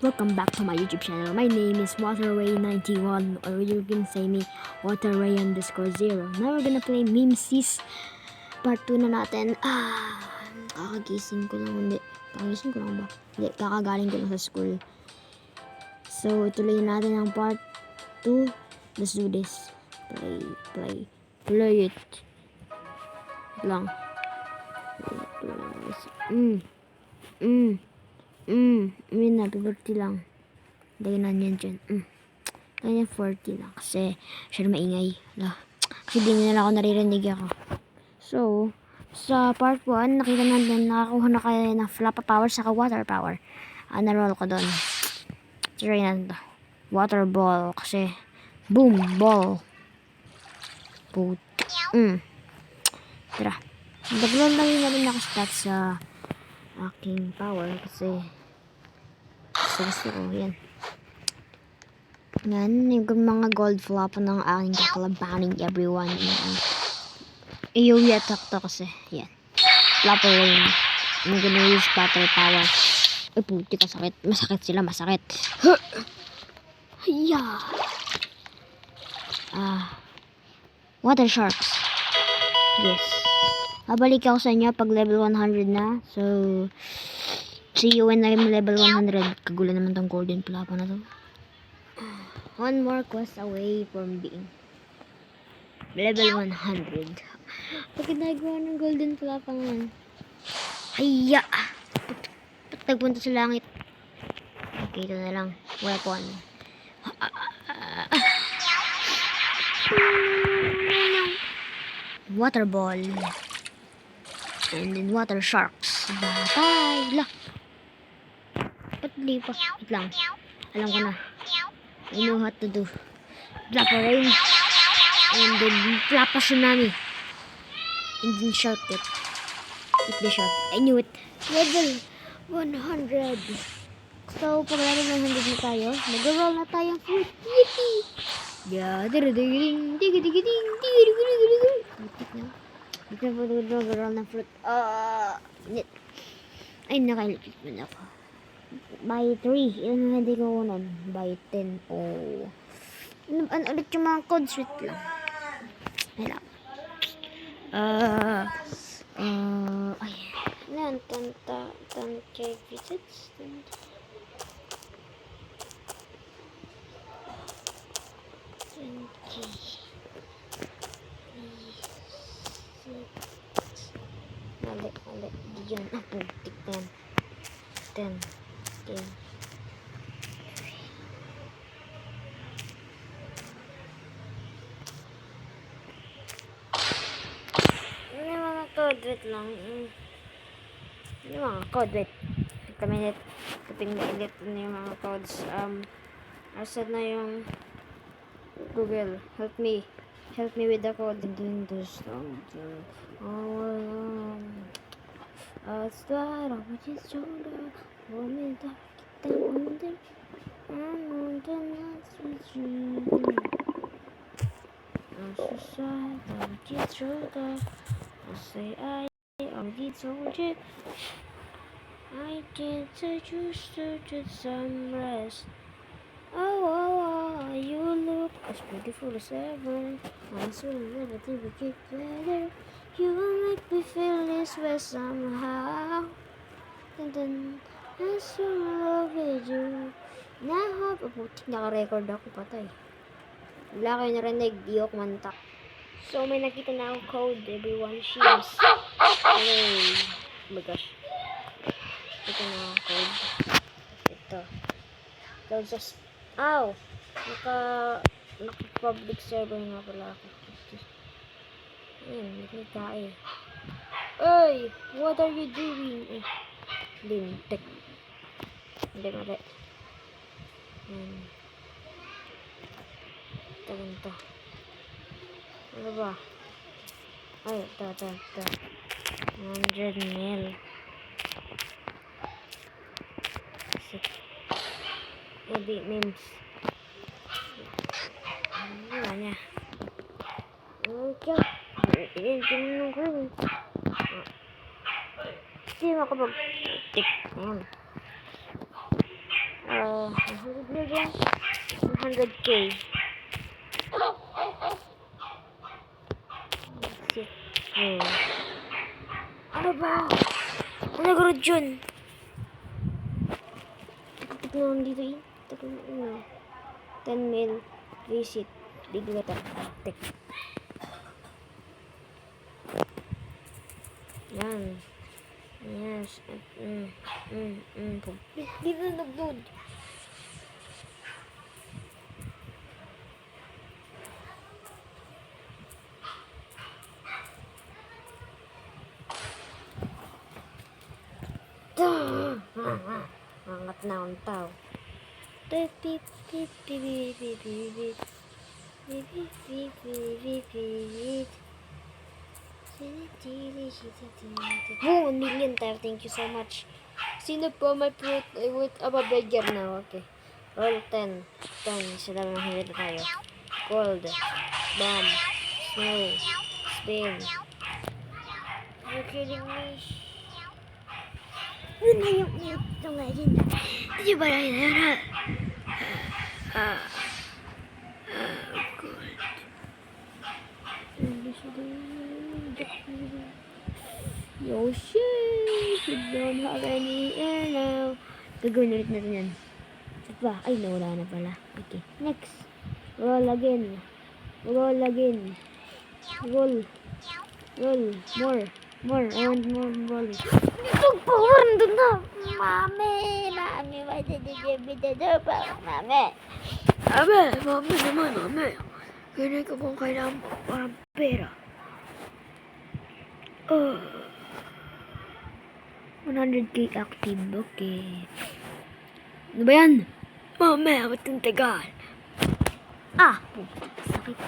Welcome back to my YouTube channel. My name is WaterRay91, or you can say me WaterRay_0. Now we're gonna play Memesies Part 2 na natin. Kakagising ko lang, hindi. Kakagising ko lang ba? Hindi, kakagaling ko lang sa school. So, tuloy natin ang Part 2. Let's do this. Play it. Lang. Happy birthday lang. Lagyan na yan dyan. Kanya 40 lang. Kasi, siya maingay. Kasi di nila ako naririnig ako. So, sa part 1, nakita natin, nakakuha na kayo ng flapa power saka water power. Na-roll ko doon. Try natin to. Water ball. Kasi, boom, ball. Tara. Nag-roll na rin ako stats sa aking power. Kasi, gusto ko, yan. Yan, yung mga gold flop ng aking kakalabaning everyone. AoE attack to kasi, yan. Flopper rain. I'm gonna use battle power. Ay, puti ka, sakit. Masakit sila, masakit. Yeah. Water sharks. Yes. Babalik ako sa inyo pag level 100 na. So, see you when I'm level 100. Kagulan naman tong golden flapa na to. One more quest away from being level 100. Pag ginagawa ng golden flapa nga. Hayya! Ba't nagpunta sa langit? Okay, ito na lang. Weapon. Water ball. And then water sharks. Bye! Lah! Ba't di pa? Wait lang. Alam ko na. I know what to do. Flapa rain. And then flapa tsunami. And then shark it. Eat the shark. I knew it. Level 100. So, pag level 100 na tayo, mag-roll na tayong fruit. Yippee! Yeah, dig-a-dig-a-ding, dig-a-dig-a-ding, dig-a-dig-a-ding. Dito po mag-roll na fruit. Ay, nakailipit mo na ako. By 3. Ilan na hindi ko kunan? By 10. Oh. Ano ulit yung mga code sweet lang. Ay lang. Ay. Ano yan? Check visits. Mali. Diyan. Putik na yan. 10. Okay. Ano yung mga code wait lang? Ano yung mga code wait? Kaminit. Kaping na-edit na yung mga codes. Asad na yung Google. Help me with the code. Doing this something. I'll start off with your shoulder. Hold me down, get down under. I'm on the night with you. I'm so sad, I'll get shoulder. I'll say I already told you. I can't touch you, so just some rest. Oh, you look as beautiful as ever. I swear never think we get better. You make me feel this way somehow. And then I so love with you. Now, putik, naka-record ako, patay. Wala kayo narinig, di ako mantak. So, may nakita na akong code. Everyone shares. Oh my gosh. Ito na ang code. Ito. Code sa... Ow! Naka-public server nga pala ako. Ayan, nakita eh. Hey! What are you doing? Lintik. Hindi. Ito. Ano ba? Ay, ito. 100 mil. Edi memes. Ano niya? Okay. Tinanong ko rin. Hindi makapag-tik. Ayan. lang. 100k. Shit. Oh. Ano ba? Ano nagkaroon dyan? Tuk naman dito eh. Tuk naman. 10 mil. Visit. Big letter. Tek. Yan. Yes. Dito na nag-load. Angat na ang tao. Oh, 1 million tayo. Thank you so much. Sino po may fruit? Wait, beggar now. Okay. Roll 10. 10. Sila lang hirap tayo. Gold. Bomb. Snow. Spin. Are you kidding me? Yun na yung legend. Hindi ba na yun? Yo, shit! We don't have any air now. Gagawin ulit natin yan. Saan ba? Ay, nawala na pala. Okay. Next. Roll again. Roll again. Roll. Roll. More. More. I want more roll. Itong power nandun na. Mami. Why did you give me the door? Mami. Mami naman, mami. Ganyan ko kung kailangan parang pera. 100k active. Okay. Ano ba yan? Mami, ba't yung tagal? Sakit.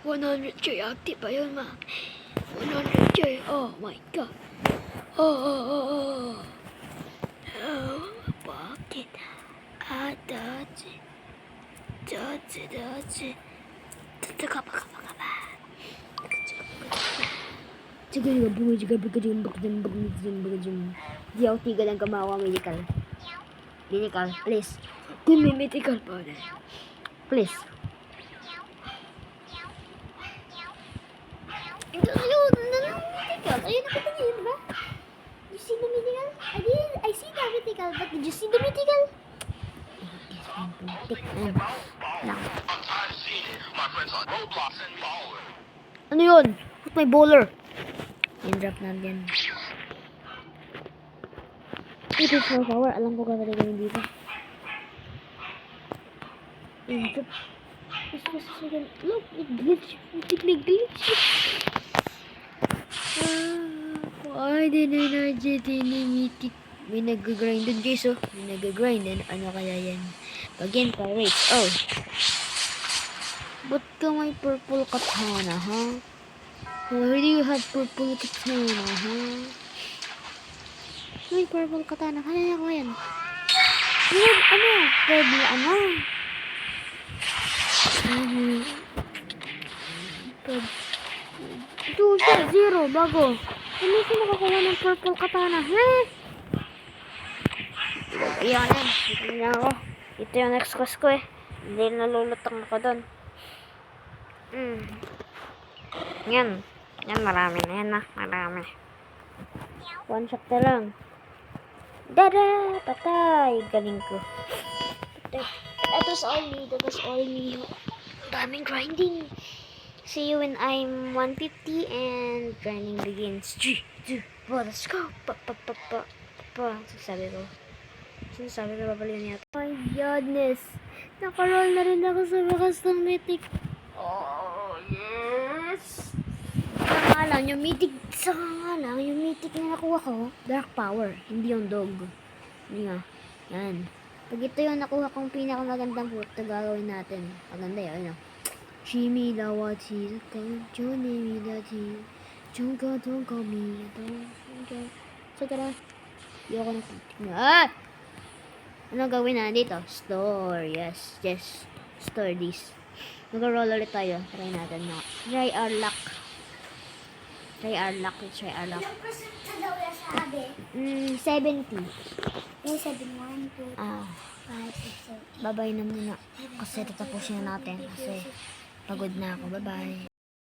100k active ba yun, ma? 100k. Oh my god. Bakit? Dati. Di ako tigil ang kamawa medical. Medical, please. Give me medical powder. Please. Ayun, medical. Ayun, nakita niyo yun ba? You see the medical? I see the medical, but did you see the medical? Ano yun? What's my bowler? Drop na din. It is my power. Alam ko gagawin gawin dito. Drop. Look, it glitch. It glitch. Why did I not get any mythic? May nag-grindan guys, oh. May nag-grindan. Ano kaya yan? Again, pirates. Oh. Ba't ka may purple katana, ha? Why do you have purple katana, ha? May purple katana. Kaya ko yan. Yan, ano? Pwede, ano? Ito, zero, bago. Ano siya nakakuha ng purple katana, ha? Iyan eh. Ito ako. Ito yung next quest ko eh. Hindi nalulutang ako doon. Yan. Yan, marami na yan ah. Marami. One shot na lang. Dada! Patay! Galing ko. That was all me. That was all me. Daming grinding. See you when I'm 150 and grinding begins. 3, 2, 1, let's go! Sasabi ko. Sinasabi ko ba pala yun yata? My goodness! Nakaroll na rin ako sa wakas ng mythic. Oh, yes! Sa nga lang, yung mythic na nakuha ko, dark power, hindi yung dog. Hindi nga. Yan. Pag ito yung nakuha kong pinakamagandang fruit, gagawin natin. Maganda yun, ano? Shimi Dawachi, Johnny Midachi, Chonka Tonka Miya, Sagara. Hindi ako nakikita. Ano gawin na dito? Store. Yes. Store this. Mag-roll ulit tayo. Try natin na. Try our luck. Let's try our luck. Sabi, 70. yung 7, 1, 2, Ah, 5, 6, 7. babay na muna. Kasi tatapusin na natin. Kasi pagod na ako. Bye-bye.